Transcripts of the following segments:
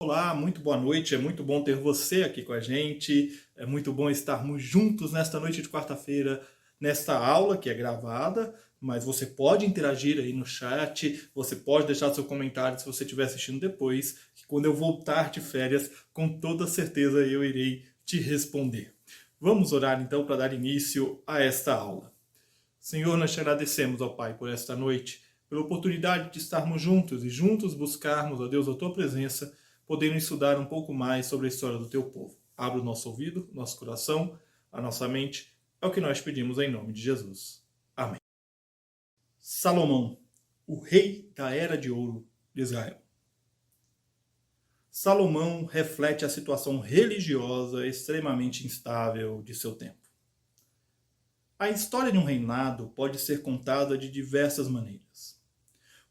Olá, muito boa noite. É muito bom ter você aqui com a gente. É muito bom estarmos juntos nesta noite de quarta-feira, nesta aula que é gravada, mas você pode interagir aí no chat, você pode deixar seu comentário se você estiver assistindo depois, que quando eu voltar de férias, com toda certeza eu irei te responder. Vamos orar então para dar início a esta aula. Senhor, nós te agradecemos, ó Pai, por esta noite, pela oportunidade de estarmos juntos e juntos buscarmos, ó Deus, a Tua presença, podendo estudar um pouco mais sobre a história do Teu povo. Abra o nosso ouvido, nosso coração, a nossa mente, é o que nós pedimos em nome de Jesus. Amém. Salomão, o rei da Era de Ouro de Israel. Salomão reflete a situação religiosa extremamente instável de seu tempo. A história de um reinado pode ser contada de diversas maneiras.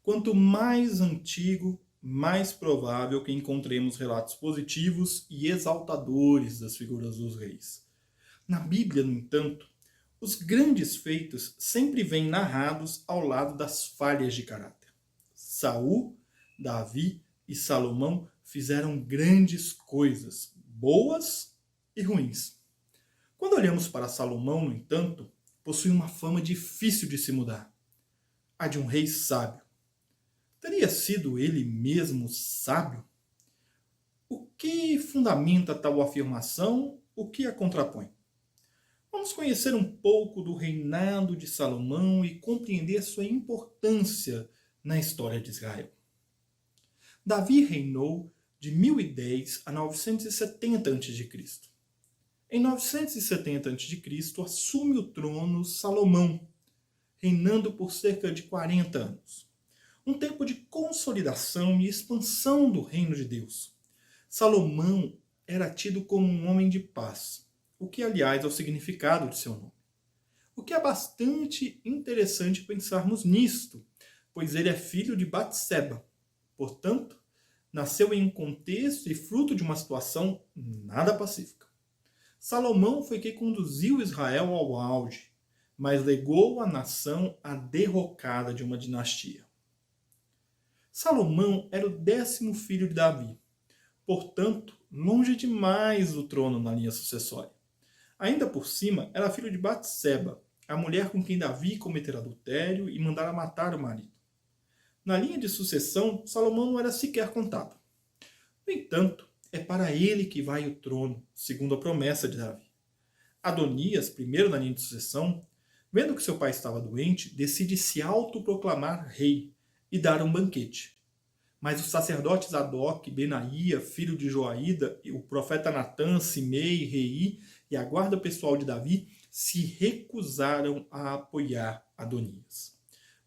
Quanto mais antigo, mais provável que encontremos relatos positivos e exaltadores das figuras dos reis. Na Bíblia, no entanto, os grandes feitos sempre vêm narrados ao lado das falhas de caráter. Saul, Davi e Salomão fizeram grandes coisas, boas e ruins. Quando olhamos para Salomão, no entanto, possui uma fama difícil de se mudar. A de um rei sábio. Teria sido ele mesmo sábio? O que fundamenta tal afirmação? O que a contrapõe? Vamos conhecer um pouco do reinado de Salomão e compreender sua importância na história de Israel. Davi reinou de 1010 a 970 a.C. Em 970 a.C., assume o trono Salomão, reinando por cerca de 40 anos. Um tempo de consolidação e expansão do reino de Deus. Salomão era tido como um homem de paz, o que, aliás, é o significado de seu nome. O que é bastante interessante pensarmos nisto, pois ele é filho de Batseba. Portanto, nasceu em um contexto e fruto de uma situação nada pacífica. Salomão foi quem conduziu Israel ao auge, mas legou à nação a derrocada de uma dinastia. Salomão era o 10º filho de Davi, portanto, longe demais do trono na linha sucessória. Ainda por cima, era filho de Batseba, a mulher com quem Davi cometera adultério e mandara matar o marido. Na linha de sucessão, Salomão não era sequer contado. No entanto, é para ele que vai o trono, segundo a promessa de Davi. Adonias, primeiro na linha de sucessão, vendo que seu pai estava doente, decide se autoproclamar rei e dar um banquete. Mas os sacerdotes Zadok, Benaía, filho de Joaída, e o profeta Natã, Simei, Rei e a guarda pessoal de Davi se recusaram a apoiar Adonias.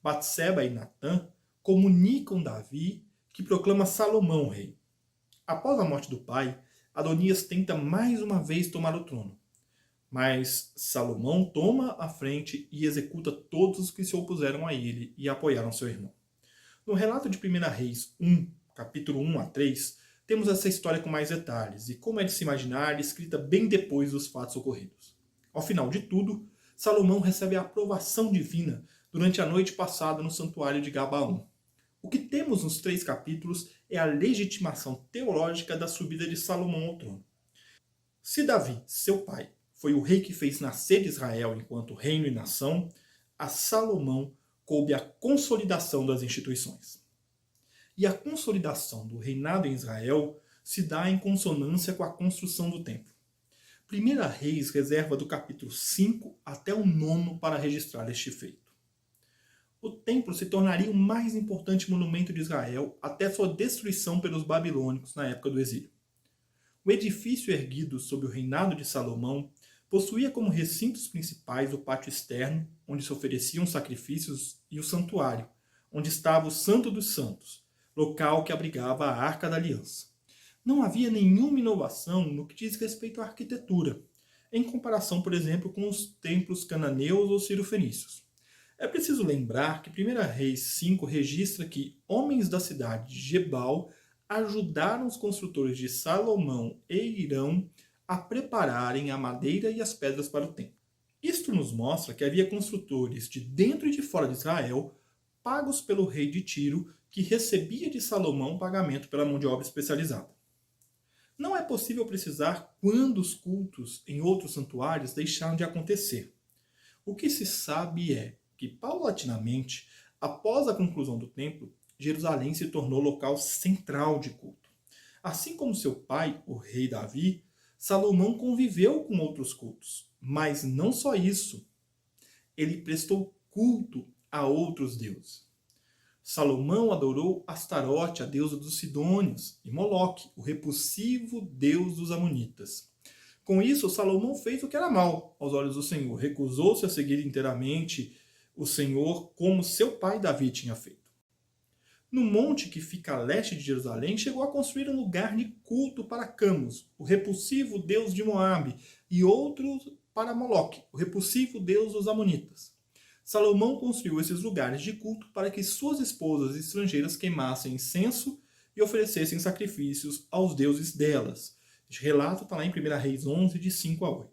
Batseba e Natã comunicam Davi que proclama Salomão rei. Após a morte do pai, Adonias tenta mais uma vez tomar o trono. Mas Salomão toma a frente e executa todos os que se opuseram a ele e apoiaram seu irmão. No relato de 1 Reis 1, capítulo 1 a 3, temos essa história com mais detalhes e, como é de se imaginar, escrita bem depois dos fatos ocorridos. Ao final de tudo, Salomão recebe a aprovação divina durante a noite passada no santuário de Gabaon. O que temos nos 3 capítulos é a legitimação teológica da subida de Salomão ao trono. Se Davi, seu pai, foi o rei que fez nascer Israel enquanto reino e nação, a Salomão coube a consolidação das instituições. E a consolidação do reinado em Israel se dá em consonância com a construção do templo. 1 Reis reserva do capítulo 5 até o 9 para registrar este feito. O templo se tornaria o mais importante monumento de Israel até sua destruição pelos babilônicos na época do exílio. O edifício erguido sob o reinado de Salomão possuía como recintos principais o pátio externo, onde se ofereciam sacrifícios, e o santuário, onde estava o Santo dos Santos, local que abrigava a Arca da Aliança. Não havia nenhuma inovação no que diz respeito à arquitetura, em comparação, por exemplo, com os templos cananeus ou cirofenícios. É preciso lembrar que 1 Reis 5 registra que homens da cidade de Gebal ajudaram os construtores de Salomão e Irão a prepararem a madeira e as pedras para o templo. Isto nos mostra que havia construtores de dentro e de fora de Israel, pagos pelo rei de Tiro, que recebia de Salomão pagamento pela mão de obra especializada. Não é possível precisar quando os cultos em outros santuários deixaram de acontecer. O que se sabe é que, paulatinamente, após a conclusão do templo, Jerusalém se tornou local central de culto. Assim como seu pai, o rei Davi, Salomão conviveu com outros cultos. Mas não só isso, ele prestou culto a outros deuses. Salomão adorou Astarote, a deusa dos Sidônios, e Moloque, o repulsivo deus dos Amonitas. Com isso, Salomão fez o que era mal aos olhos do Senhor. Recusou-se a seguir inteiramente o Senhor como seu pai Davi tinha feito. No monte que fica a leste de Jerusalém, chegou a construir um lugar de culto para Camus, o repulsivo deus de Moabe, e outro para Moloque, o repulsivo deus dos Amonitas. Salomão construiu esses lugares de culto para que suas esposas estrangeiras queimassem incenso e oferecessem sacrifícios aos deuses delas. Este relato está lá em 1 Reis 11, de 5 a 8.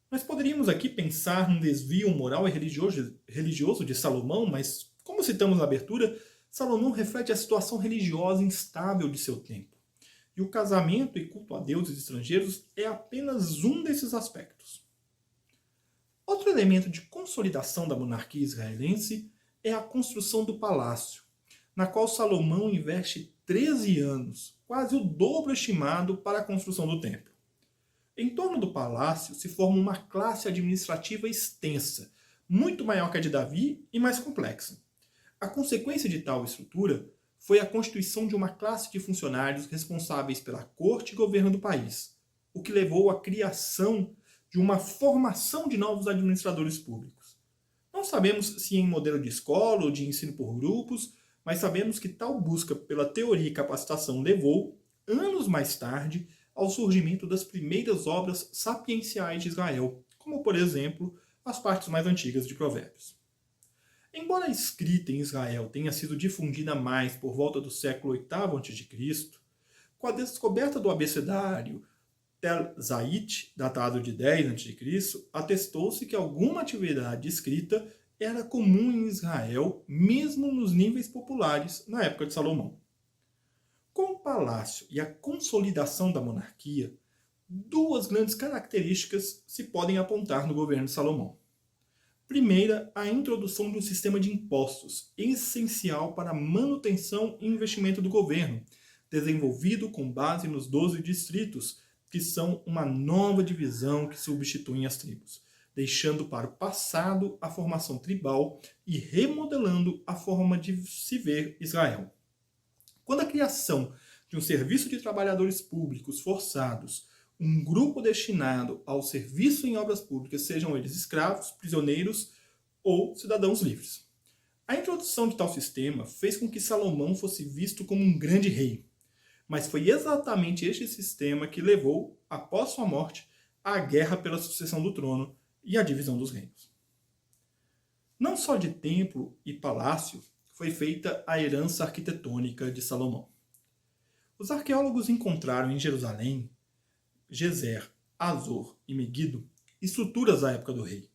Nós poderíamos aqui pensar num desvio moral e religioso de Salomão, mas, como citamos na abertura, Salomão reflete a situação religiosa instável de seu tempo. E o casamento e culto a deuses estrangeiros é apenas um desses aspectos. Outro elemento de consolidação da monarquia israelense é a construção do palácio, na qual Salomão investe 13 anos, quase o dobro estimado para a construção do templo. Em torno do palácio se forma uma classe administrativa extensa, muito maior que a de Davi e mais complexa. A consequência de tal estrutura foi a constituição de uma classe de funcionários responsáveis pela corte e governo do país, o que levou à criação de uma formação de novos administradores públicos. Não sabemos se em modelo de escola ou de ensino por grupos, mas sabemos que tal busca pela teoria e capacitação levou, anos mais tarde, ao surgimento das primeiras obras sapienciais de Israel, como, por exemplo, as partes mais antigas de Provérbios. Embora a escrita em Israel tenha sido difundida mais por volta do século VIII a.C., com a descoberta do abecedário Tel Zait, datado de 10 a.C., atestou-se que alguma atividade escrita era comum em Israel, mesmo nos níveis populares, na época de Salomão. Com o palácio e a consolidação da monarquia, duas grandes características se podem apontar no governo de Salomão. Primeira, a introdução de um sistema de impostos, essencial para a manutenção e investimento do governo, desenvolvido com base nos 12 distritos, que são uma nova divisão que substituem as tribos, deixando para o passado a formação tribal e remodelando a forma de se ver Israel. Quando a criação de um serviço de trabalhadores públicos forçados, um grupo destinado ao serviço em obras públicas, sejam eles escravos, prisioneiros ou cidadãos livres. A introdução de tal sistema fez com que Salomão fosse visto como um grande rei, mas foi exatamente este sistema que levou, após sua morte, à guerra pela sucessão do trono e à divisão dos reinos. Não só de templo e palácio foi feita a herança arquitetônica de Salomão. Os arqueólogos encontraram em Jerusalém, Gezer, Azor e Meguido estruturas da época do rei.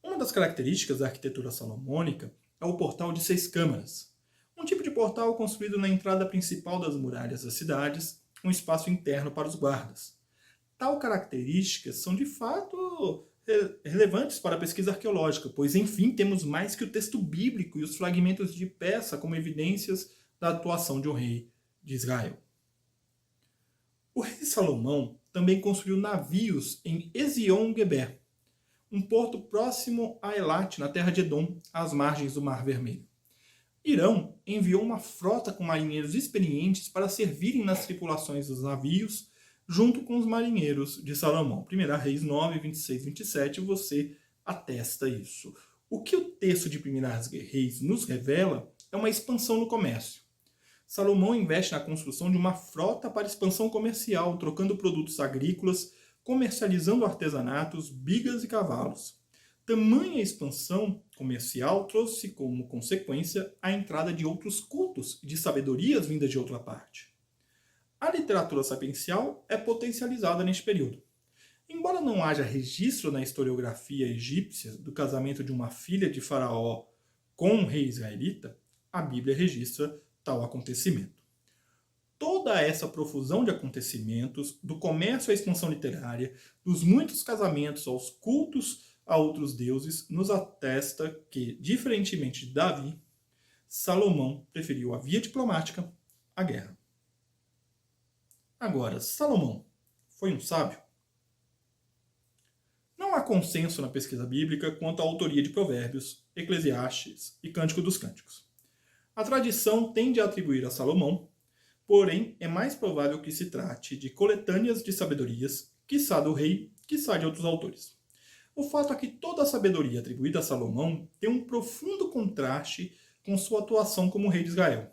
Uma das características da arquitetura salomônica é o portal de 6 câmaras, um tipo de portal construído na entrada principal das muralhas das cidades, um espaço interno para os guardas. Tal características são de fato relevantes para a pesquisa arqueológica, pois enfim temos mais que o texto bíblico e os fragmentos de peça como evidências da atuação de um rei de Israel. O rei Salomão também construiu navios em Ezion-Geber, um porto próximo a Elat, na terra de Edom, às margens do Mar Vermelho. Irão enviou uma frota com marinheiros experientes para servirem nas tripulações dos navios, junto com os marinheiros de Salomão. 1 Reis 9, 26 e 27, você atesta isso. O que o texto de 1 Reis nos revela é uma expansão no comércio. Salomão investe na construção de uma frota para expansão comercial, trocando produtos agrícolas, comercializando artesanatos, bigas e cavalos. Tamanha expansão comercial trouxe como consequência a entrada de outros cultos e de sabedorias vindas de outra parte. A literatura sapiencial é potencializada neste período. Embora não haja registro na historiografia egípcia do casamento de uma filha de Faraó com um rei israelita, a Bíblia registra tal acontecimento. toda essa profusão de acontecimentos, do comércio à expansão literária, dos muitos casamentos aos cultos a outros deuses, nos atesta que, diferentemente de Davi, Salomão preferiu a via diplomática à guerra. Agora, Salomão foi um sábio? Não há consenso na pesquisa bíblica quanto à autoria de Provérbios, Eclesiastes e Cântico dos Cânticos. A tradição tende a atribuir a Salomão, porém é mais provável que se trate de coletâneas de sabedorias, quiçá do rei, quiçá de outros autores. O fato é que toda a sabedoria atribuída a Salomão tem um profundo contraste com sua atuação como rei de Israel.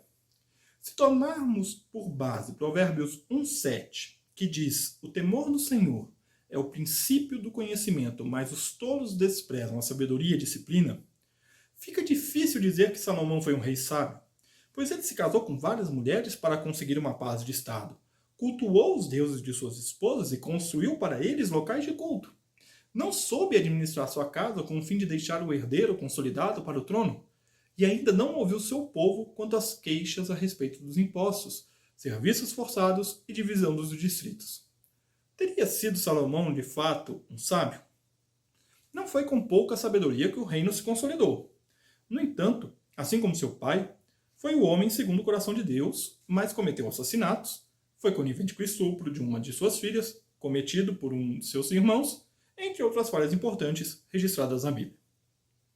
Se tomarmos por base Provérbios 1,7, que diz: o temor do Senhor é o princípio do conhecimento, mas os tolos desprezam a sabedoria e a disciplina, fica difícil dizer que Salomão foi um rei sábio, pois ele se casou com várias mulheres para conseguir uma paz de estado, cultuou os deuses de suas esposas e construiu para eles locais de culto. Não soube administrar sua casa com o fim de deixar o herdeiro consolidado para o trono, e ainda não ouviu seu povo quanto às queixas a respeito dos impostos, serviços forçados e divisão dos distritos. Teria sido Salomão, de fato, um sábio? Não foi com pouca sabedoria que o reino se consolidou. No entanto, assim como seu pai, foi o homem segundo o coração de Deus, mas cometeu assassinatos, foi conivente com o estupro de uma de suas filhas, cometido por um de seus irmãos, entre outras falhas importantes registradas na Bíblia.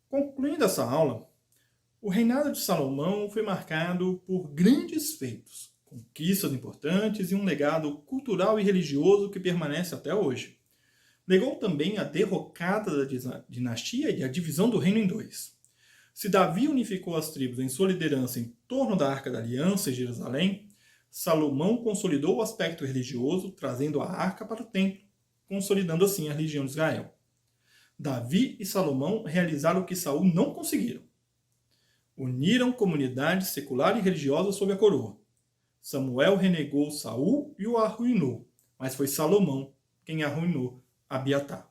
Concluindo essa aula, o reinado de Salomão foi marcado por grandes feitos, conquistas importantes e um legado cultural e religioso que permanece até hoje. Legou também a derrocada da dinastia e a divisão do reino em dois. Se Davi unificou as tribos em sua liderança em torno da Arca da Aliança em Jerusalém, Salomão consolidou o aspecto religioso, trazendo a arca para o templo, consolidando assim a religião de Israel. Davi e Salomão realizaram o que Saul não conseguiram. Uniram comunidade secular e religiosa sob a coroa. Samuel renegou Saul e o arruinou, mas foi Salomão quem arruinou Abiatar.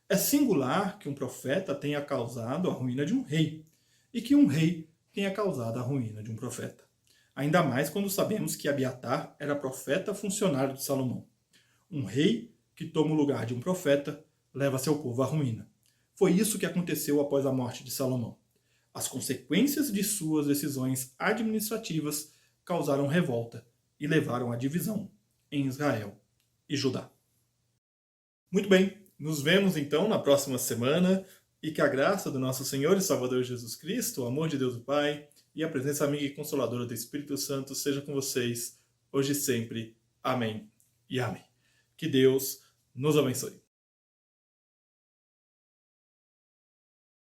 É singular que um profeta tenha causado a ruína de um rei, e que um rei tenha causado a ruína de um profeta. Ainda mais quando sabemos que Abiatar era profeta funcionário de Salomão. Um rei que toma o lugar de um profeta leva seu povo à ruína. Foi isso que aconteceu após a morte de Salomão. As consequências de suas decisões administrativas causaram revolta e levaram à divisão em Israel e Judá. Muito bem, nos vemos então na próxima semana e que a graça do nosso Senhor e Salvador Jesus Cristo, o amor de Deus o Pai e a presença amiga e consoladora do Espírito Santo seja com vocês hoje e sempre. Amém e amém. Que Deus nos abençoe.